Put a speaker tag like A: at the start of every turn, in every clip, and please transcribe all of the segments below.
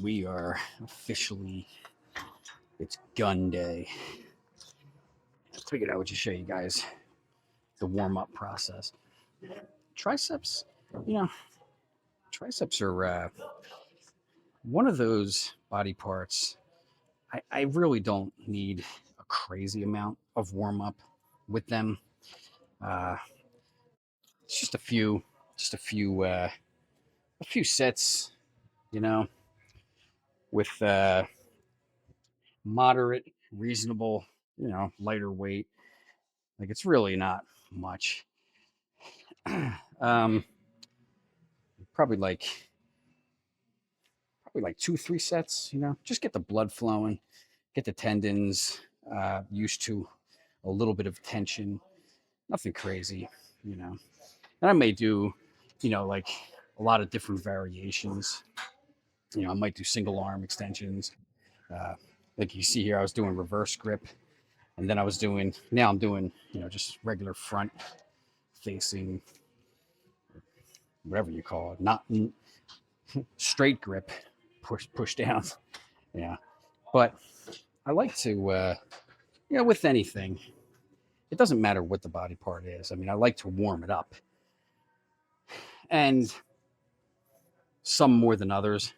A: we are officially, it's gun day. I figured I would just show you guys the warm up process. Triceps, you know, triceps are one of those body parts. I really don't need a crazy amount of warm up with them. Uh, it's a few sets, you know, with moderate, reasonable, lighter weight. Like it's really not much. um, probably like two, 3 sets. Just get the blood flowing, get the tendons used to a little bit of tension. Nothing crazy, you know. And I may do, like a lot of different variations. I might do single arm extensions. Uh, like you see here, I was doing reverse grip, and then now I'm doing, just regular front facing, whatever you call it, not straight grip, push down. Yeah, but I like to, with anything, it doesn't matter what the body part is. I mean, I like to warm it up, and some more than others.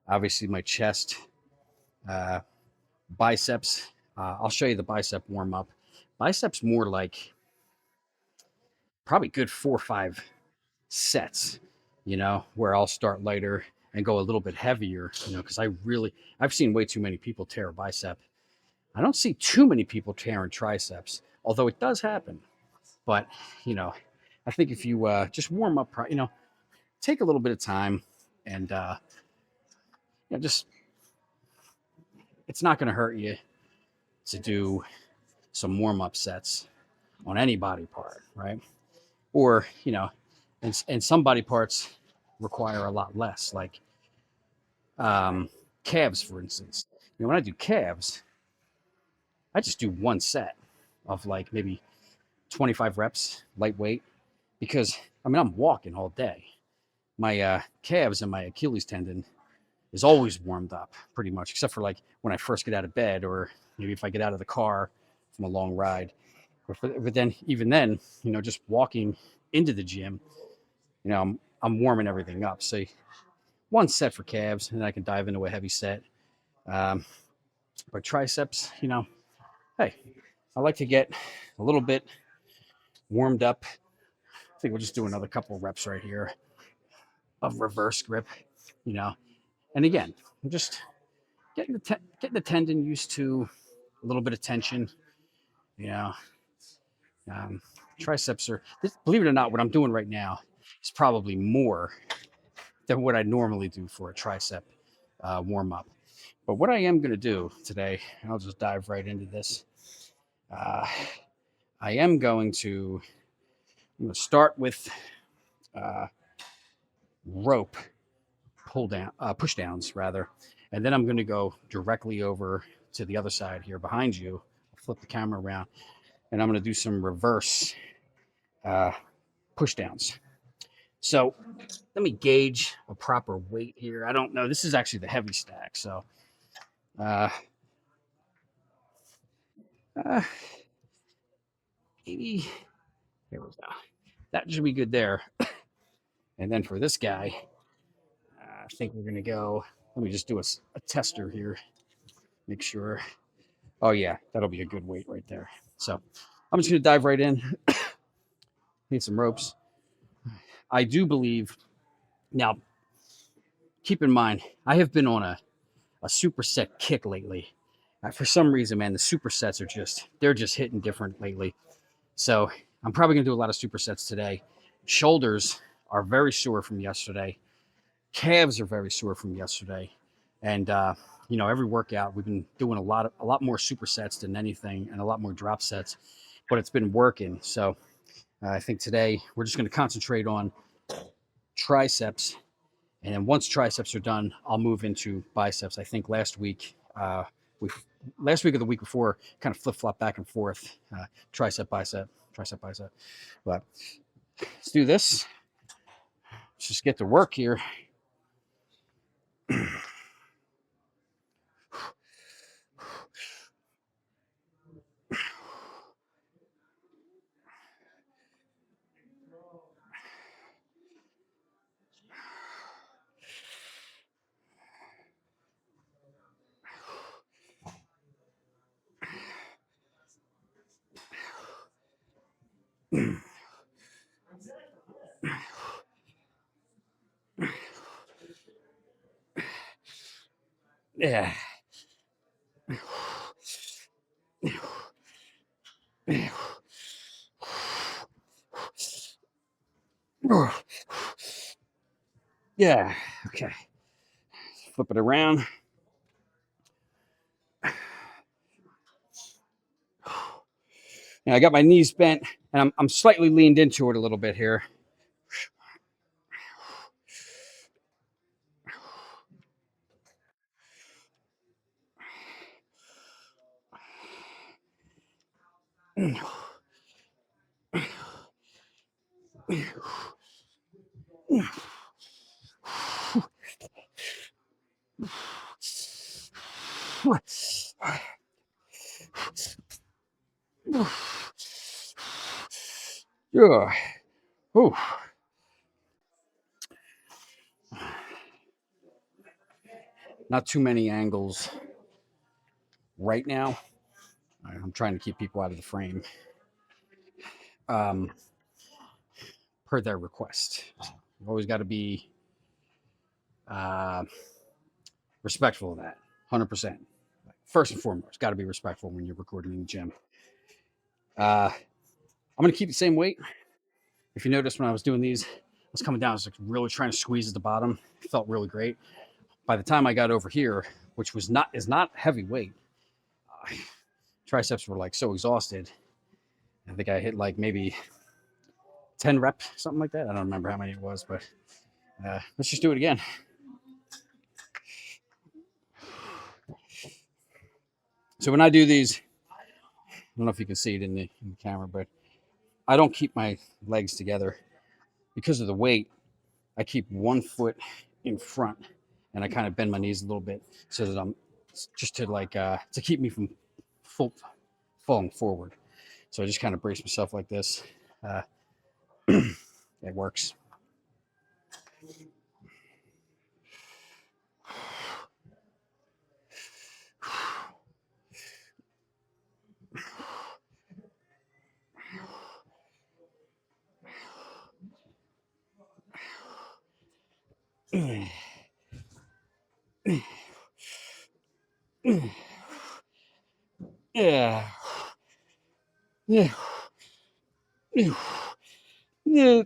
A: Obviously, my chest, uh, biceps. I'll show you the bicep warm up. Biceps more like probably good 4 or 5 sets. Where I'll start lighter and go a little bit heavier. Because I've seen way too many people tear a bicep. I don't see too many people tearing triceps, although it does happen. But you know, I think if you just warm up, take a little bit of time, and just it's not going to hurt you to do some warm up sets on any body part, right? Or and some body parts require a lot less, like um, calves, for instance. When I do calves, I just do 1 set of like maybe 25 reps, lightweight, because I'm walking all day. My calves and my Achilles tendon is always warmed up pretty much, except for like when I first get out of bed, or maybe if I get out of the car from a long ride. But then, even then, just walking into the gym, I'm warming everything up. So 1 set for calves, and then I can dive into a heavy set. Um, but triceps, hey, I like to get a little bit warmed up. I think we'll just do another couple of reps right here of reverse grip, you know. And again, I'm just getting the tendon used to a little bit of tension, you know. Um, Triceps are, believe it or not, what I'm doing right now is probably more than what I normally do for a tricep warm up. But what I am going to do today, and I'll just dive right into this. Uh, I am going to start with uh, rope push downs rather, and then I'm going to go directly over to the other side here behind you. I'll flip the camera around, and I'm going to do some reverse uh, push downs. So let me gauge a proper weight here. I don't know. This is actually the heavy stack, so uh, uh, maybe there we go. That should be good there. And then for this guy, I think we're gonna go. Let me just do a tester here. Make sure. Oh yeah, that'll be a good weight right there. So I'm just gonna dive right in. Need some ropes. I do believe now. Keep in mind, I have been on a superset kick lately. For some reason, man, the supersets they're just hitting different lately. So I'm probably gonna do a lot of supersets today. Shoulders are very sore from yesterday. Calves are very sore from yesterday, and every workout we've been doing a lot more supersets than anything, and a lot more drop sets, but it's been working. So I think today we're just going to concentrate on triceps, and then once triceps are done, I'll move into biceps. I think we last week or the week before kind of flip flop back and forth, tricep bicep bicep. But let's do this. Let's just get to work here. Yeah. Yeah. Okay. Flip it around. And I got my knees bent and I'm slightly leaned into it a little bit here. Yeah. Ooh. Not too many angles right now. I'm trying to keep people out of the frame um, per their request. You've always got to be uh, respectful of that. 100%. First and foremost, got to be respectful when you're recording in the gym. I'm going to keep the same weight. If you notice when I was doing these, I was coming down, I was like really trying to squeeze at the bottom. It felt really great. By the time I got over here, which is not heavy weight, triceps were like so exhausted. I think I hit like maybe 10 reps, something like that. I don't remember how many it was, but let's just do it again. So when I do these, I don't know if you can see it in the camera, but I don't keep my legs together because of the weight. I keep one foot in front and I kind of bend my knees a little bit so that I'm just to keep me from falling forward. So I just kind of brace myself like this. It works. Yeah. Yeah. Yeah.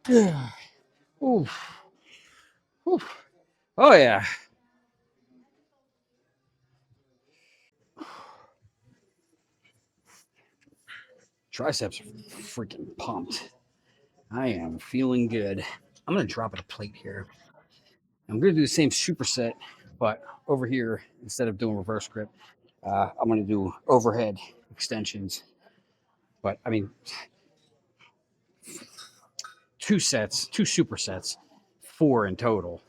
A: Yeah. Ooh. Ooh. Oh yeah. Triceps are freaking pumped. I am feeling good. I'm gonna drop it a plate here. I'm gonna do the same superset, but over here instead of doing reverse grip, I'm gonna do overhead extensions. But I mean, two sets, two supersets, four in total.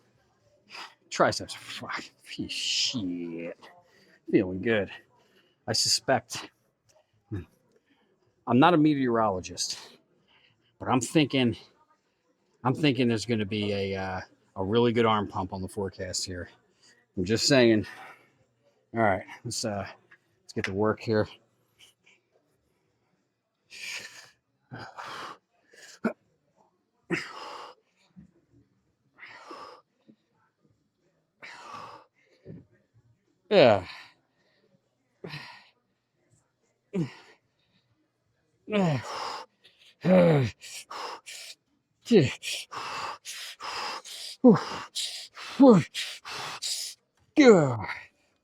A: Triceps, shit, feeling good. I suspect I'm not a meteorologist, but I'm thinking there's going to be a really good arm pump on the forecast here. I'm just saying. All right, let's get to work here. Yeah. Yeah.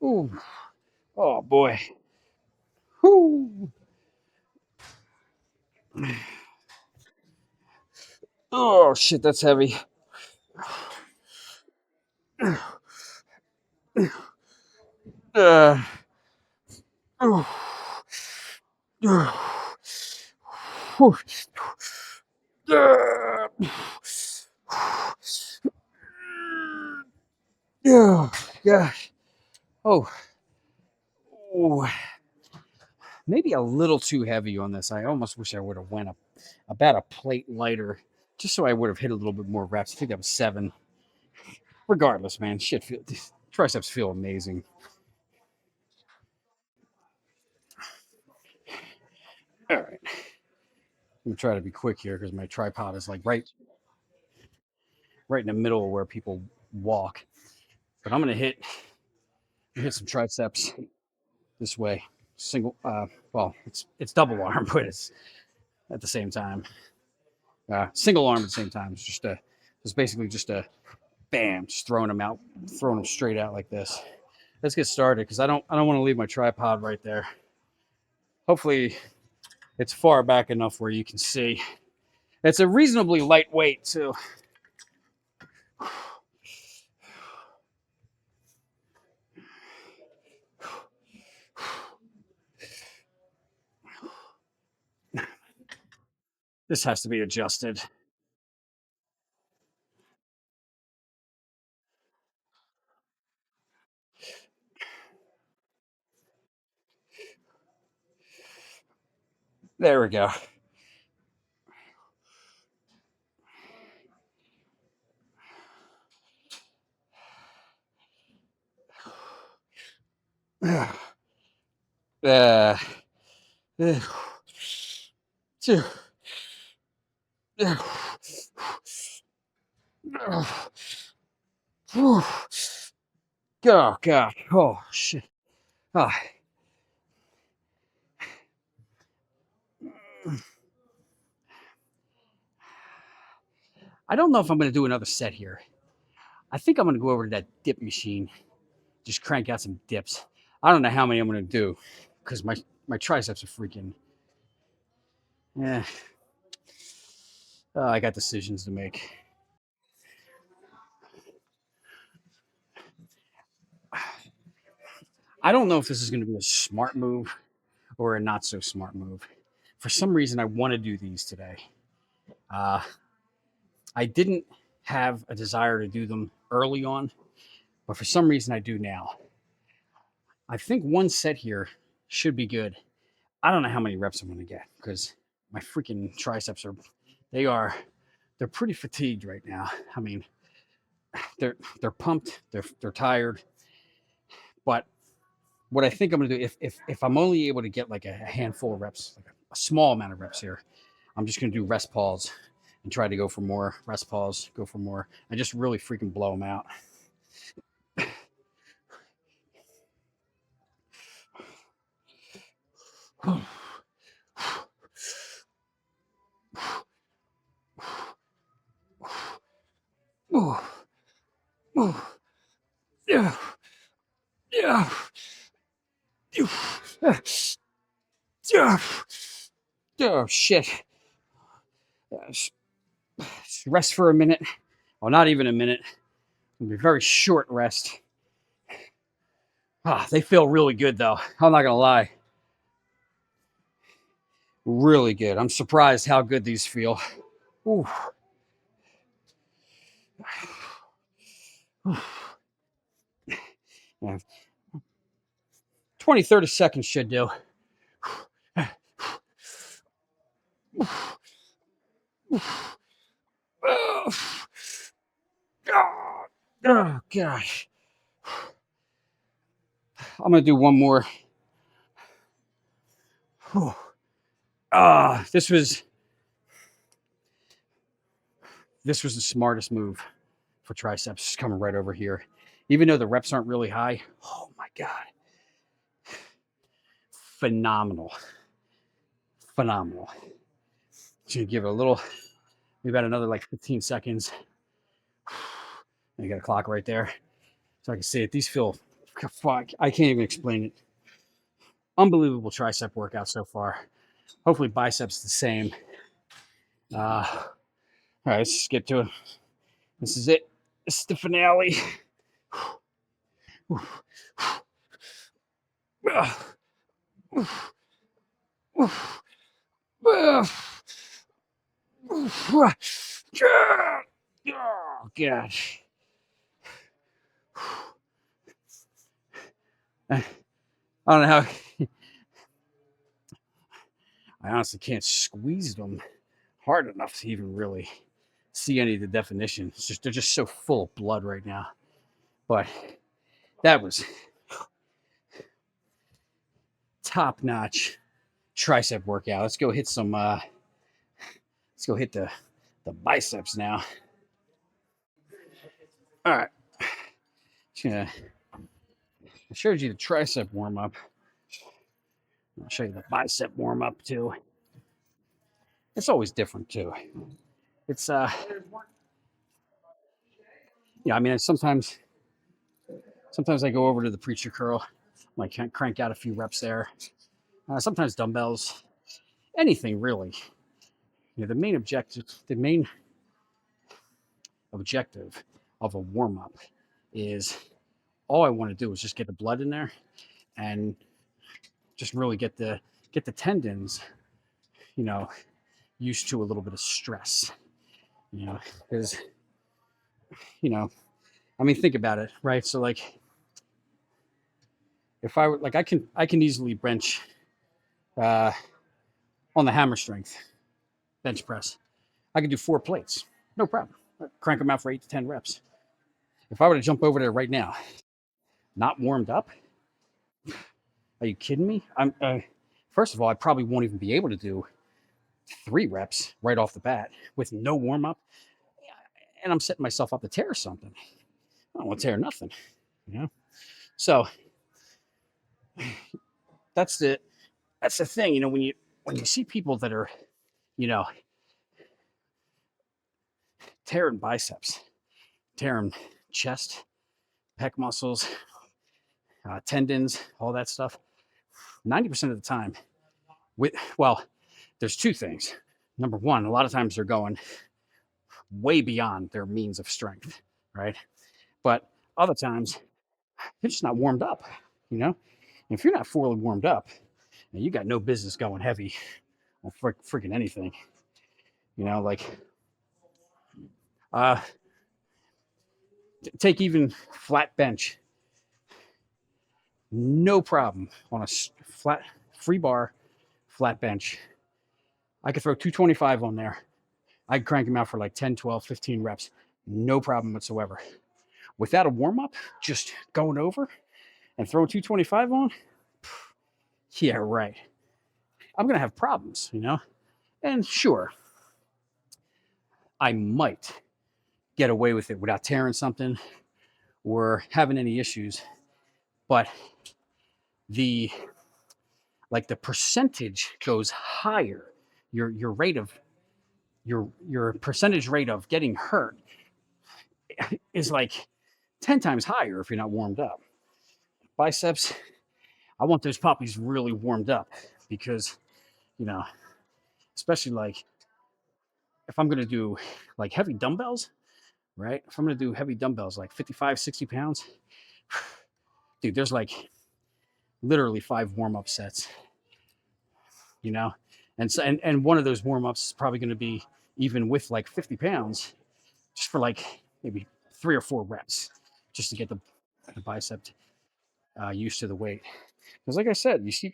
A: Ooh. Oh boy. Woo. Oh shit, that's heavy. Uh, Yeah, yeah. Oh, oh, maybe a little too heavy on this. I almost wish I would have went about a plate lighter, just so I would have hit a little bit more reps. I think that was 7. Regardless, man, these triceps feel amazing. All right, I'm gonna try to be quick here because my tripod is like right in the middle of where people walk. But I'm gonna hit some triceps this way. Single, well, it's double arm, but it's at the same time. Single arm at the same time. It's basically just a bam, just throwing them straight out like this. Let's get started because I don't want to leave my tripod right there. Hopefully, it's far back enough where you can see. It's a reasonably lightweight too. This has to be adjusted. There we go. Uh, uh, oh god. Oh shit. Oh. I don't know if I'm going to do another set here. I think I'm going to go over to that dip machine, just crank out some dips. I don't know how many I'm going to do because my triceps are freaking. Yeah, I got decisions to make. I don't know if this is going to be a smart move or a not so smart move. For some reason, I want to do these today. Uh, I didn't have a desire to do them early on, but for some reason, I do now. I think one set here should be good. I don't know how many reps I'm going to get because my freaking triceps they are, they're pretty fatigued right now. I mean, they're pumped, they're tired, but what I think I'm going to do if I'm only able to get like a handful of reps, like a small amount of reps here, I'm just going to do rest pause and try to go for more rest pause, go for more, and just really freaking blow them out. Yeah, yeah, yeah. Oh shit! Rest for a minute. Well, not even a minute. It'll be a very short rest. They feel really good though. I'm not gonna lie. Really good. I'm surprised how good these feel. Ooh. 20, 30 seconds should do. Oh, gosh. I'm going to do one more. This was the smartest move for triceps, just coming right over here. Even though the reps aren't really high. Oh my god. Phenomenal. Phenomenal. So give it a little, maybe about another like 15 seconds. And you got a clock right there. So I can see it. These feel, fuck, I can't even explain it. Unbelievable tricep workout so far. Hopefully biceps the same. All right, let's just get to it. This is it. This is the finale. Oh, gosh. I don't know how. I honestly can't squeeze them hard enough to even really see any of the definition. It's just they're just so full of blood right now. But that was top notch tricep workout. Let's go hit some. Let's go hit the biceps now. All right. Yeah, I showed you the tricep warm up. I'll show you the bicep warm up too. It's always different too. It's yeah. I mean, sometimes I go over to the preacher curl, like crank out a few reps there. Sometimes dumbbells, anything really. The main objective of a warm up is all I want to do is just get the blood in there and just really get the tendons, you know, used to a little bit of stress, because you know, I mean, think about it, right? So like, if I were like, I can easily bench uh, on the hammer strength bench press. I could do 4 plates, no problem. Crank them out for 8 to 10 reps. If I were to jump over there right now, not warmed up, are you kidding me? I'm first of all, I probably won't even be able to do 3 reps right off the bat with no warm up, and I'm setting myself up to tear something. I don't want to tear nothing, you know. So that's the that's the thing, when you see people that are, you know, tearing biceps, tearing chest, pec muscles, tendons, all that stuff. 90% of the time, well, there's 2 things. Number one, a lot of times they're going way beyond their means of strength, right? But other times they're just not warmed up, you know. And if you're not fully warmed up, you got no business going heavy on freaking anything, like uh, take even flat bench, no problem on a flat free bar flat bench. I could throw 225 on there. I could crank them out for like 10, 12, 15 reps. No problem whatsoever. Without a warm up, just going over and throwing 225 on, yeah, right. I'm going to have problems. And sure, I might get away with it without tearing something or having any issues. But the the percentage goes higher. Your rate of your percentage rate of getting hurt is like 10 times higher if you're not warmed up. Biceps, I want those puppies really warmed up because, you know, especially like if I'm going to do like heavy dumbbells, right? If I'm going to do heavy dumbbells like 55, 60 pounds, dude, there's like literally 5 warm up sets, you know? And so, and one of those warm ups is probably going to be even with like 50 pounds, just for like maybe 3 or 4 reps, just to get the bicep used to the weight. Because, like I said, you see,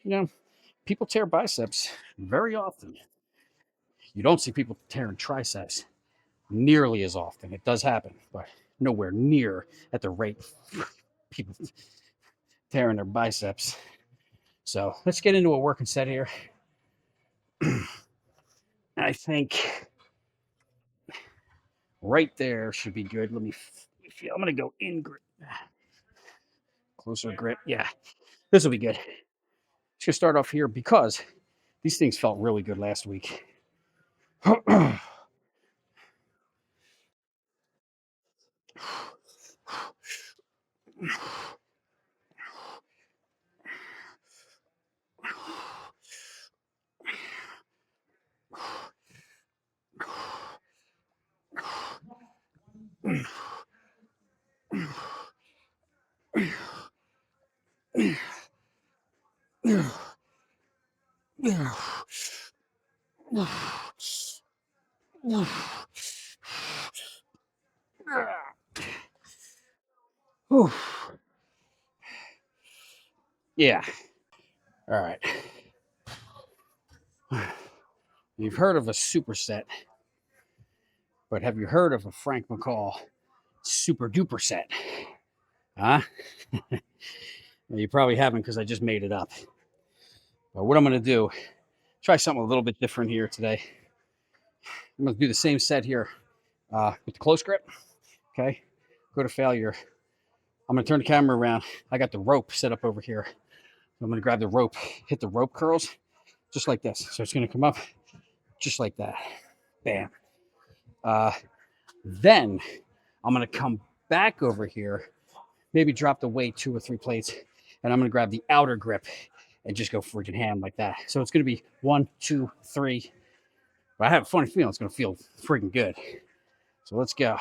A: people tear biceps very often. You don't see people tearing triceps nearly as often. It does happen, but nowhere near at the rate people tearing their biceps. So let's get into a working set here. I think right there should be good. Let me feel. I'm going to go in grip. Closer grip. Yeah, this will be good. Just going to start off here because these things felt really good last week. Yeah. All right. You've heard of a superset, but have you heard of a Frank McCall super duper set? Huh? You probably haven't because I just made it up. But what I'm going to do, try something a little bit different here today. I'm going to do the same set here with the close grip. Okay. Go to failure. I'm going to turn the camera around. I got the rope set up over here. So I'm going to grab the rope, hit the rope curls just like this. So it's going to come up just like that. Bam. Then I'm going to come back over here, maybe drop the weight 2 or 3 plates, and I'm going to grab the outer grip and just go freaking ham like that. So it's going to be 1, 2, 3. But I have a funny feeling it's going to feel freaking good. So let's go.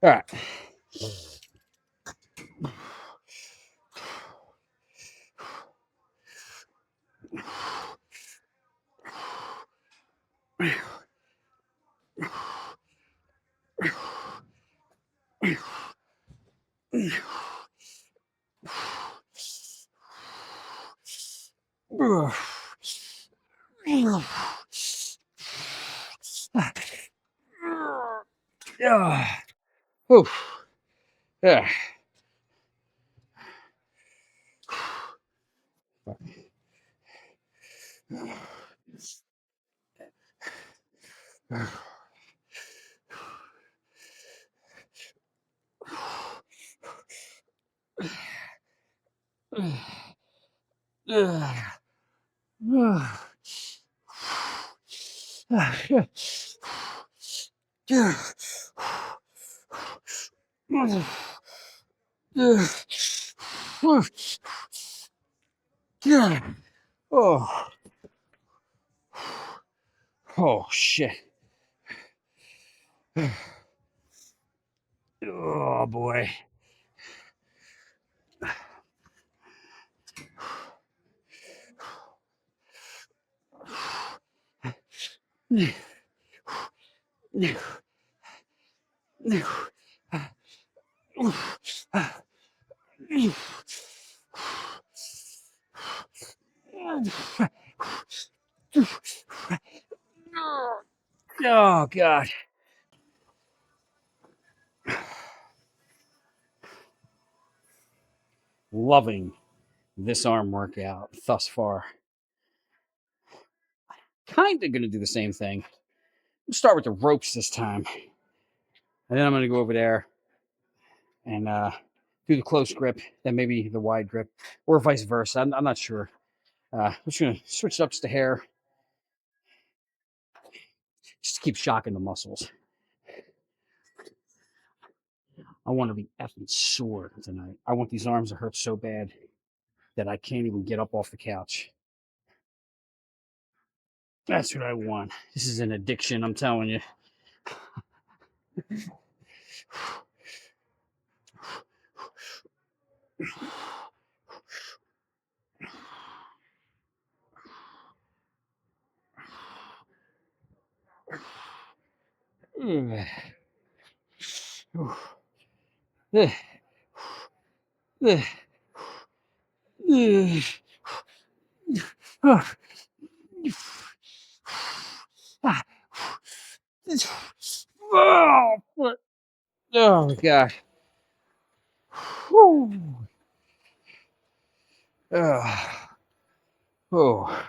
A: All right. Yeah. Oof. Yeah. Oh, oh shit. Oh boy. Oh God. Loving this arm workout thus far. Kind of going to do the same thing. Start with the ropes this time. And then I'm going to go over there and do the close grip, then maybe the wide grip, or vice versa. I'm not sure. I'm just going to switch it up to the hair. Just keep shocking the muscles. I want to be effing sore tonight. I want these arms to hurt so bad that I can't even get up off the couch. That's what I want. This is an addiction, I'm telling you. Oh, God. Oh. Oh,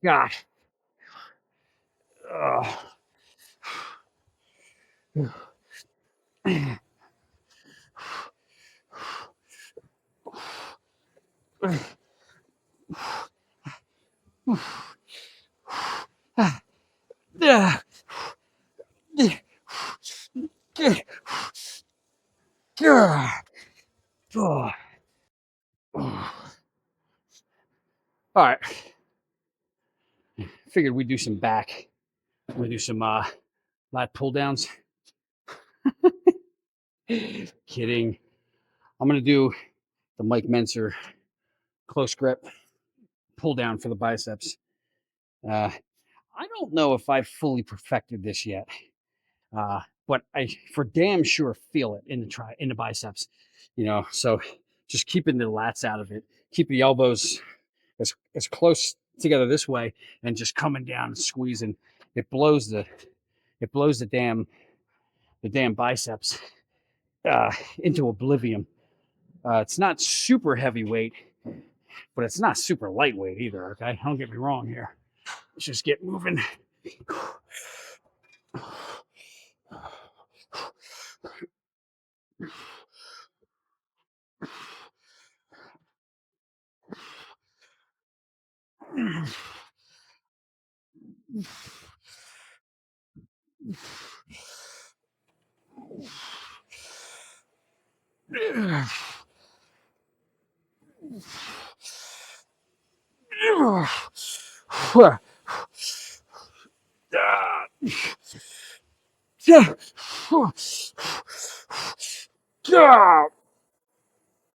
A: God. Figured we'd do some back. We do some lat pull downs. Kidding. I'm gonna do the Mike Menser close grip pull down for the biceps. Uh, I don't know if I've fully perfected this yet, but I for damn sure feel it in the biceps. So just keeping the lats out of it, keep the elbows as close together this way, and just coming down and squeezing. It blows the damn biceps into oblivion. It's not super heavyweight, but it's not super lightweight either. Okay, don't get me wrong here. Let's just get moving.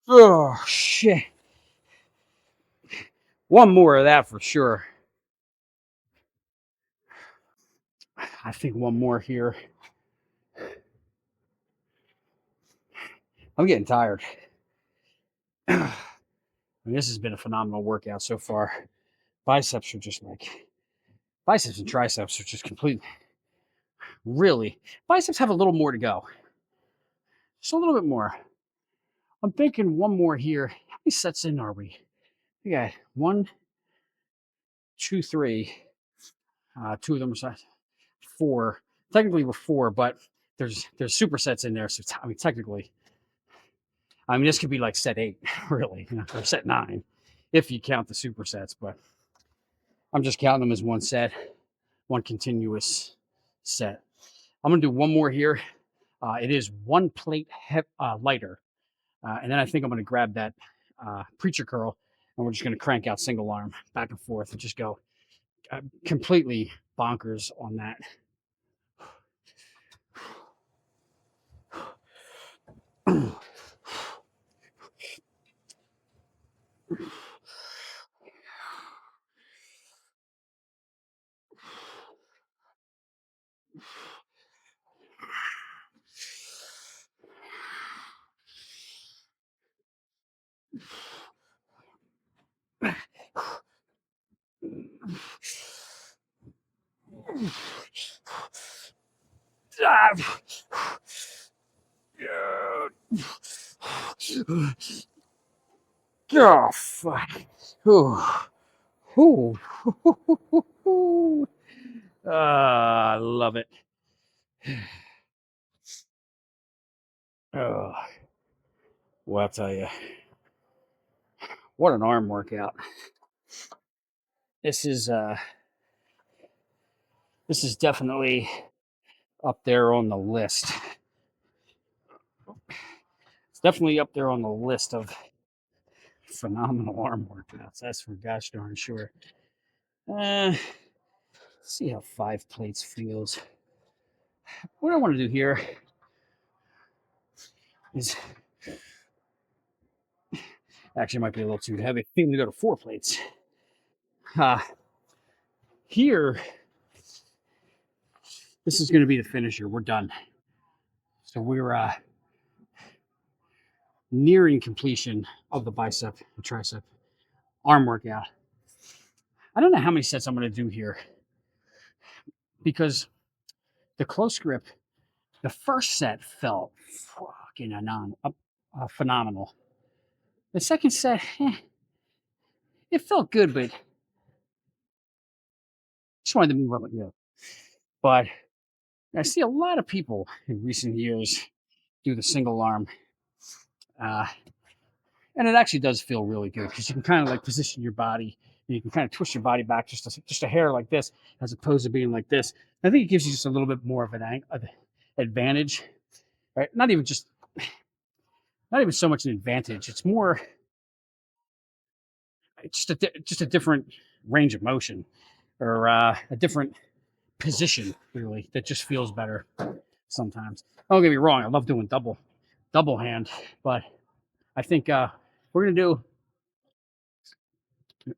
A: Oh shit. One more of that for sure. I think one more here. I'm getting tired. I mean, this has been a phenomenal workout so far. Biceps are just like biceps and triceps are just completely really. Biceps have a little more to go. Just a little bit more. I'm thinking one more here. How many sets in are we? We got 1, 2, 3. Two of them are 4. Technically, we're 4, but there's supersets in there. So I mean, technically, this could be like set 8, really, or set 9, if you count the supersets. But I'm just counting them as one set, one continuous set. I'm gonna do one more here. It is 1 plate lighter, and then I think I'm gonna grab that preacher curl, and we're just gonna crank out single arm back and forth and just go completely bonkers on that. Oh, fuck. I love it. Oh, well, I'll tell you, what an arm workout. This is definitely up there on the list. It's definitely up there on the list of phenomenal arm workouts. That's for gosh darn sure. Let's see how 5 plates feels. What I want to do here is actually might be a little too heavy. I think we go to 4 plates. Here, this is going to be the finisher. We're done. So we're nearing completion of the bicep and tricep arm workout. I don't know how many sets I'm going to do here because the close grip, the first set felt fucking phenomenal. The second set, it felt good, but just wanted to move up. But I see a lot of people in recent years do the single arm. And it actually does feel really good because you can kind of like position your body. And you can kind of twist your body back just a hair like this, as opposed to being like this. I think it gives you just a little bit more of an advantage, right? Not even so much an advantage. It's more. It's just a different range of motion, or a different position, really, that just feels better sometimes. Don't get me wrong, I love doing double hand, but I think we're gonna do,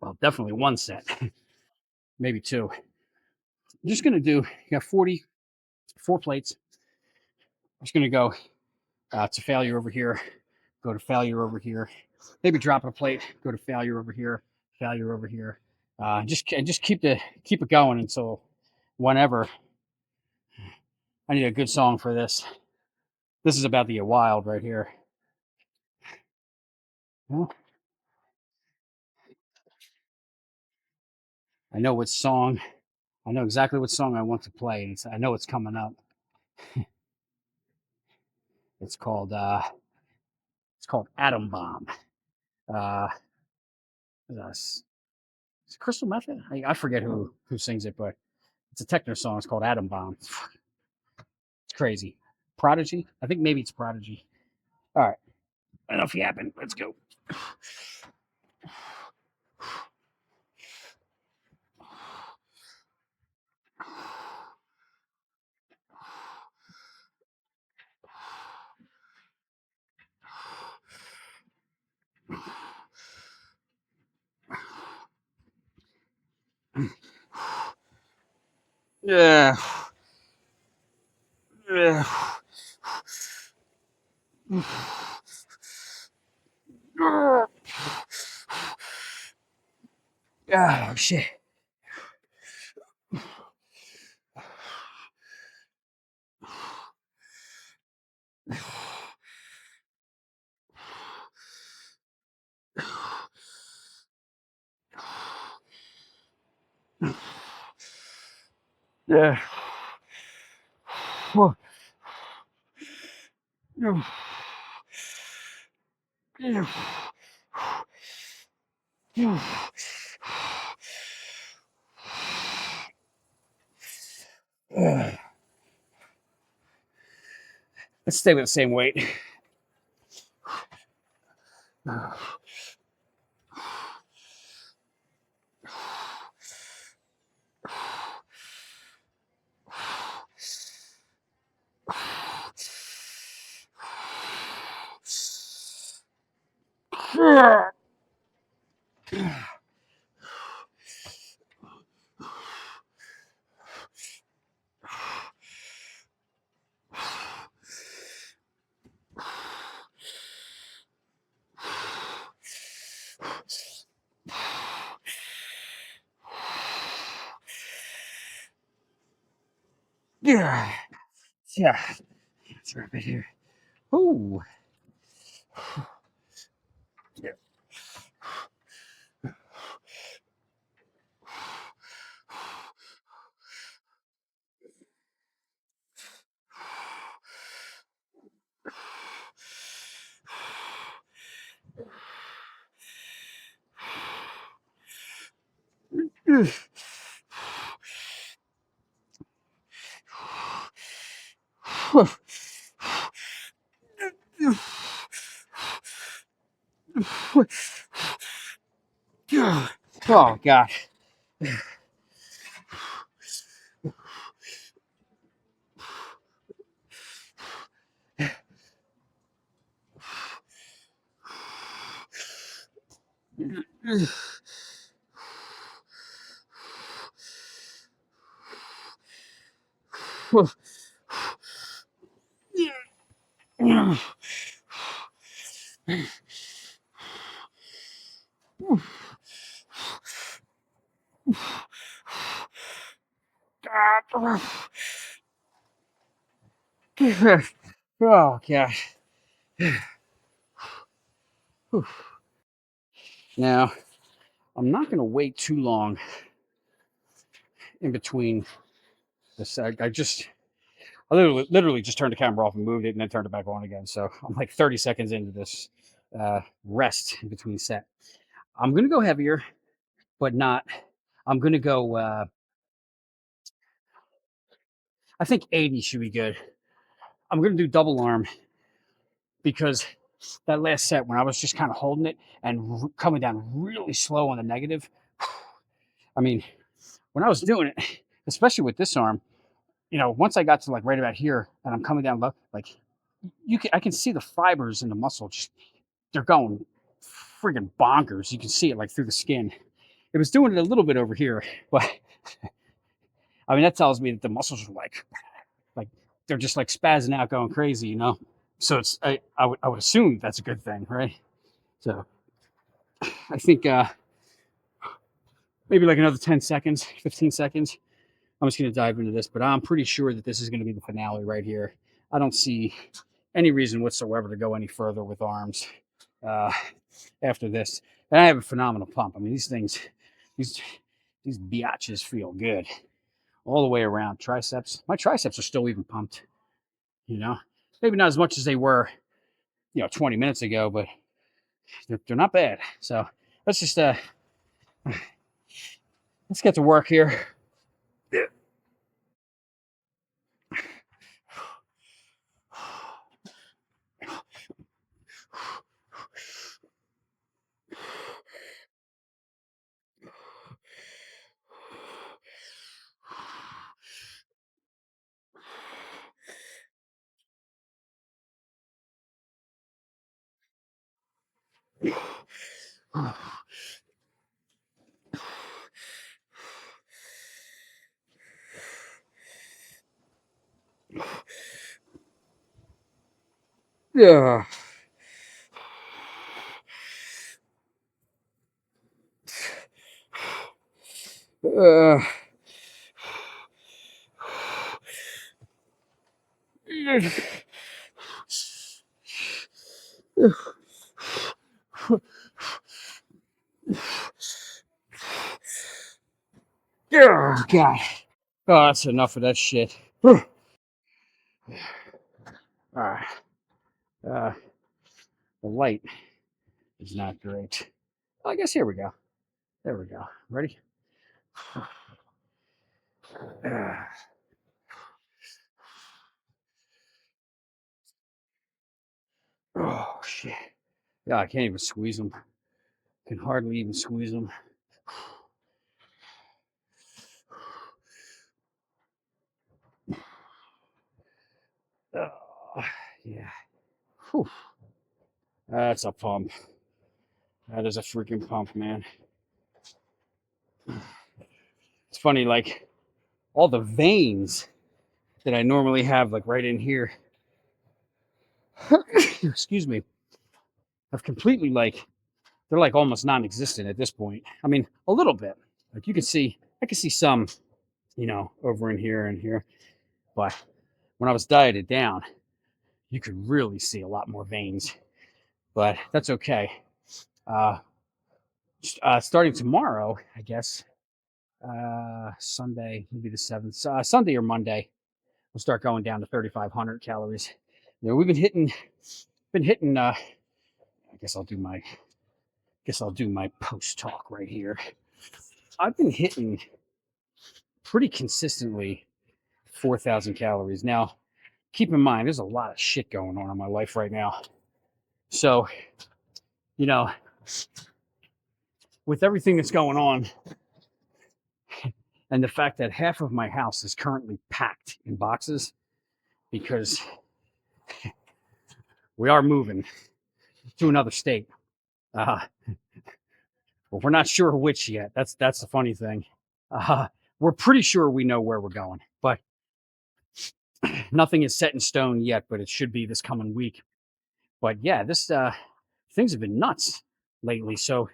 A: well, definitely one set, maybe two. I'm just gonna do, you got 44 plates. I'm just gonna go to failure over here, go to failure over here, maybe drop a plate, go to failure over here. Just keep it going until whenever. I need a good song for this. This is about to get wild right here. Well, I know what song. I know exactly what song I want to play. I know it's coming up. It's called Atom Bomb. Uh, is it Crystal Method? I forget who sings it, but it's a techno song. It's called Atom Bomb. It's crazy. Prodigy? I think maybe it's Prodigy. All right. Enough yapping. Let's go. Yeah. Yeah. Oh shit. Yeah. Let's stay with the same weight. Yeah. Yeah. Let's wrap it here. Ooh. Yeah. Oh god. Oh god. Now, I'm not going to wait too long in between this. I literally just turned the camera off and moved it and then turned it back on again. So I'm like 30 seconds into this rest in between set. I'm going to go heavier, but not, I'm going to go, I think 80 should be good. I'm going to do double arm because
B: that last set when I was just kind of holding it and coming down really slow on the negative. I mean, when I was doing it, especially with this arm, once I got to like right about here and I'm coming down low, like I can see the fibers in the muscle just they're going friggin' bonkers. You can see it like through the skin. It was doing it a little bit over here, but I mean that tells me that the muscles are like they're just like spazzing out, going crazy. So I would assume that's a good thing, right? So I think maybe like another 10 seconds, 15 seconds. I'm just going to dive into this, but I'm pretty sure that this is going to be the finale right here. I don't see any reason whatsoever to go any further with arms uh, after this. And I have a phenomenal pump. I mean, these these biatches feel good all the way around. Triceps, my triceps are still even pumped. You know, maybe not as much as they were, 20 minutes ago, but they're not bad. So let's just let's get to work here. Yeah. Uh, oh, God. Oh, that's enough of that shit. All right. Uh, the light is not great. Well, I guess here we go. There we go. Ready? Oh, shit. Yeah, I can't even squeeze them. Can hardly even squeeze them. Yeah. Whew. That's a pump. That is a freaking pump, man. It's funny, like all the veins that I normally have, like right in here, excuse me, have completely they're like almost non-existent at this point. I mean, a little bit. Like I can see some, over in here and here, but when I was dieted down, you could really see a lot more veins. But that's okay. Uh, Starting tomorrow, I guess, Sunday will be the 7th. Sunday or Monday, we'll start going down to 3,500 calories. We've been hitting. I guess I'll do my post talk right here. I've been hitting pretty consistently 4,000 calories. Now, keep in mind, there's a lot of shit going on in my life right now. So, you know, with everything that's going on, and the fact that half of my house is currently packed in boxes because we are moving to another state. Uh, but we're not sure which yet. That's the funny thing. We're pretty sure we know where we're going, but nothing is set in stone yet. But it should be this coming week. But yeah, this things have been nuts lately. So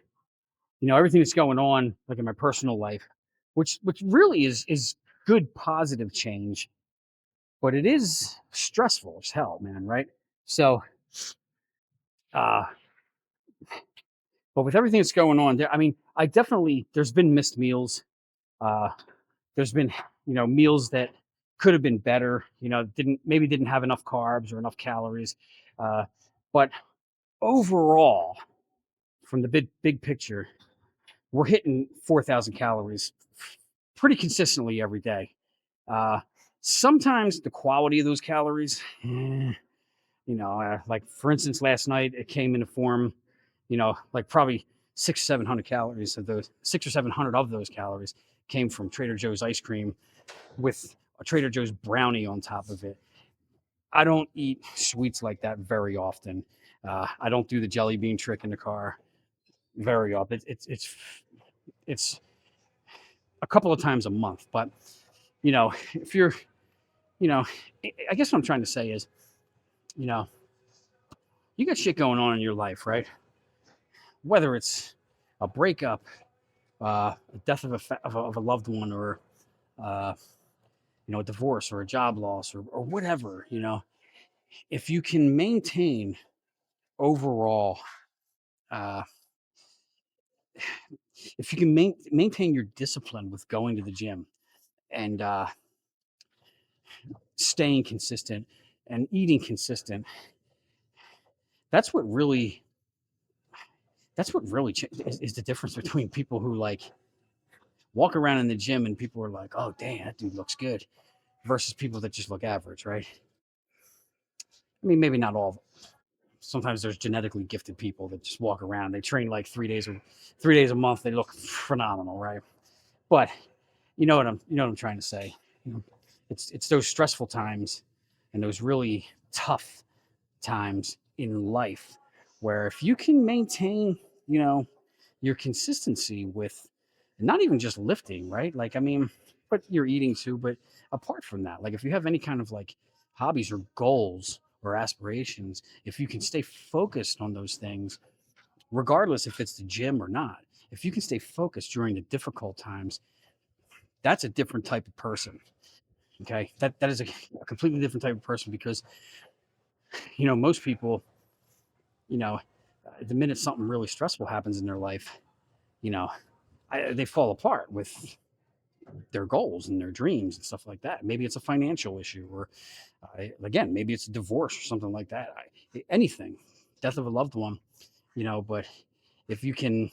B: everything that's going on, like in my personal life, which really is good positive change, but it is stressful as hell, man. Right? So, uh, but with everything that's going on there, I mean, there's been missed meals. Uh, there's been meals that could have been better. Didn't have enough carbs or enough calories. Uh, but overall, from the big picture, we're hitting 4,000 calories pretty consistently every day. Uh, Sometimes the quality of those calories, Like for instance, last night it came in the form, like probably 700 calories. 600 or 700 of those calories came from Trader Joe's ice cream with a Trader Joe's brownie on top of it. I don't eat sweets like that very often. I don't do the jelly bean trick in the car very often. It's a couple of times a month, but if you're, you know, I guess what I'm trying to say is, you know, you got shit going on in your life, right? Whether it's a breakup, a death of a loved one, or uh, a divorce or a job loss or whatever, if you can maintain overall, uh, if you can maintain your discipline with going to the gym and staying consistent and eating consistent, that's what really is the difference between people who like walk around in the gym and people are like, oh damn, that dude looks good, versus people that just look average, right? I mean, maybe not all. Sometimes there's genetically gifted people that just walk around. They train like 3 days a month. They look phenomenal, right? But you know what I'm trying to say. You know, it's those stressful times and those really tough times in life where if you can maintain, you know, your consistency with not even just lifting, right? Like, I mean, but you're eating too, but apart from that, like if you have any kind of like hobbies or goals or aspirations, if you can stay focused on those things, regardless if it's the gym or not, if you can stay focused during the difficult times, that's a different type of person. Okay. That is a completely different type of person because, most people, the minute something really stressful happens in their life, you know, they fall apart with their goals and their dreams and stuff like that. Maybe it's a financial issue, or again, maybe it's a divorce or something like that. Anything, death of a loved one, But if you can,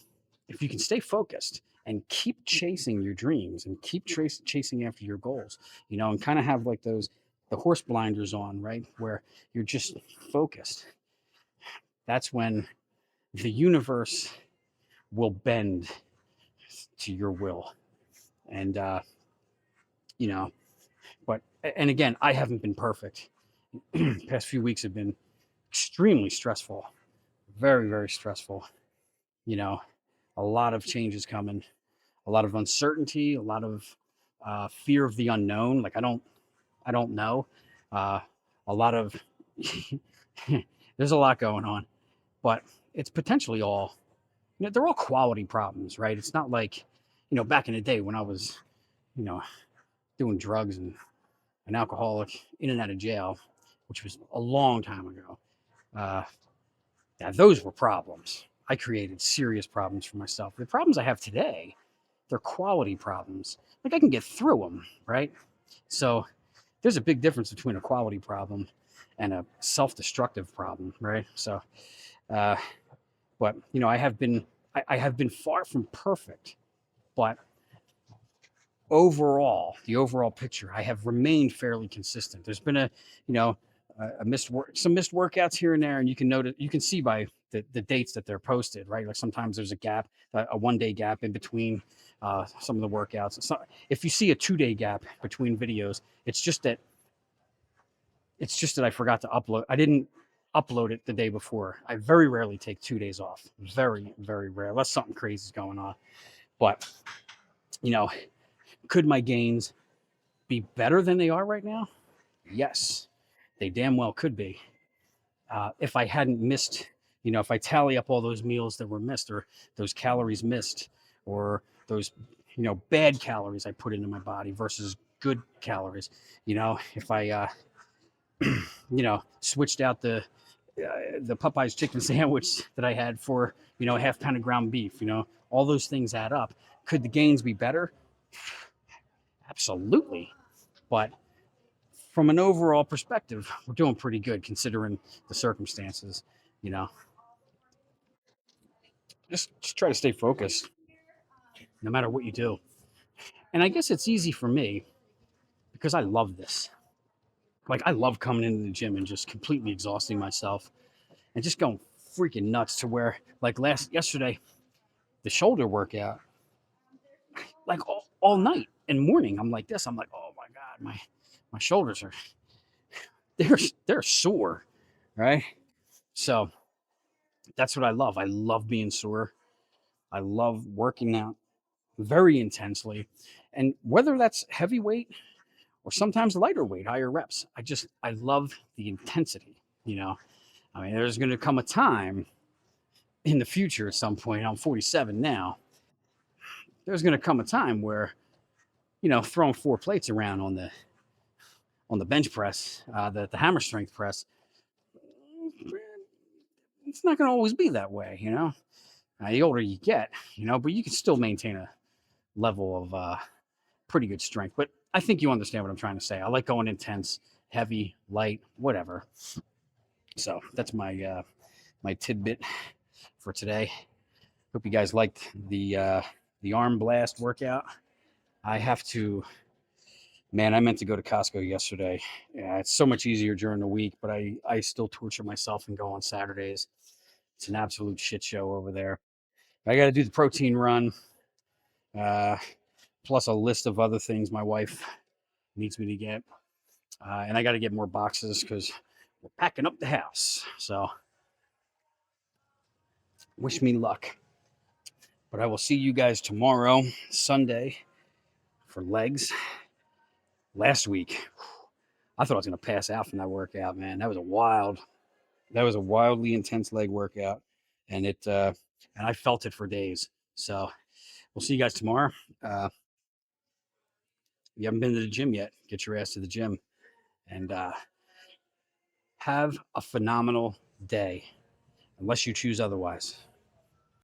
B: if you can stay focused and keep chasing your dreams and keep chasing after your goals, and kind of have like the horse blinders on, right, where you're just focused. That's when the universe will bend to your will, and you know but and again, I haven't been perfect. Past few weeks have been extremely stressful, very very stressful. you know a lot of changes coming, a lot of uncertainty, a lot of fear of the unknown. Like I don't know. uh, a lot of there's a lot going on, but it's potentially all, they're all quality problems, right? It's not like, back in the day when I was, you know doing drugs and an alcoholic in and out of jail, which was a long time ago. Uh, yeah, those were problems. I created serious problems for myself. The problems I have today, they're quality problems. Like I can get through them, right? So there's a big difference between a quality problem and a self-destructive problem, right? So, uh, but I have been far from perfect, but the overall picture, I have remained fairly consistent. There's been you know, some missed workouts here and there, and you can see by the dates that they're posted, right? Like sometimes there's a gap, a 1 day gap in between some of the workouts. If you see a 2 day gap between videos, it's just that I forgot to upload. I didn't upload it the day before. I very rarely take 2 days off. Very, very rare, unless something crazy is going on. But you know, could my gains be better than they are right now? Yes, they damn well could be. If I hadn't missed, if I tally up all those meals that were missed, or those calories missed, or those, bad calories I put into my body versus good calories, if I, switched out the Popeyes chicken sandwich that I had for, a half pound of ground beef, all those things add up. Could the gains be better? Absolutely. But from an overall perspective, we're doing pretty good considering the circumstances. You know, just try to stay focused no matter what you do. And I guess it's easy for me because I love this. Like I love coming into the gym and just completely exhausting myself and just going freaking nuts to where like yesterday the shoulder workout like all night and morning I'm like this. I'm like, oh my god, my shoulders are they're sore, right? So that's what I love. I love being sore. I love working out very intensely, and whether that's heavyweight or sometimes lighter weight, higher reps, I love the intensity. You know, I mean, there's going to come a time in the future at some point. I'm 47 now. There's going to come a time where throwing 4 plates around on the bench press, the hammer strength press, it's not going to always be that way. The older you get, but you can still maintain a level of pretty good strength. But I think you understand what I'm trying to say. I like going intense, heavy, light, whatever. So that's my tidbit for today. Hope you guys liked the arm blast workout. I have to, man, I meant to go to Costco yesterday. Yeah, it's so much easier during the week, but I still torture myself and go on Saturdays. It's an absolute shit show over there. I got to do the protein run, plus a list of other things my wife needs me to get. And I got to get more boxes because we're packing up the house. So wish me luck. But I will see you guys tomorrow, Sunday, for legs. Last week, I thought I was going to pass out from that workout, man. That was a wildly intense leg workout. And and I felt it for days. So we'll see you guys tomorrow. If you haven't been to the gym yet, get your ass to the gym and have a phenomenal day, unless you choose otherwise.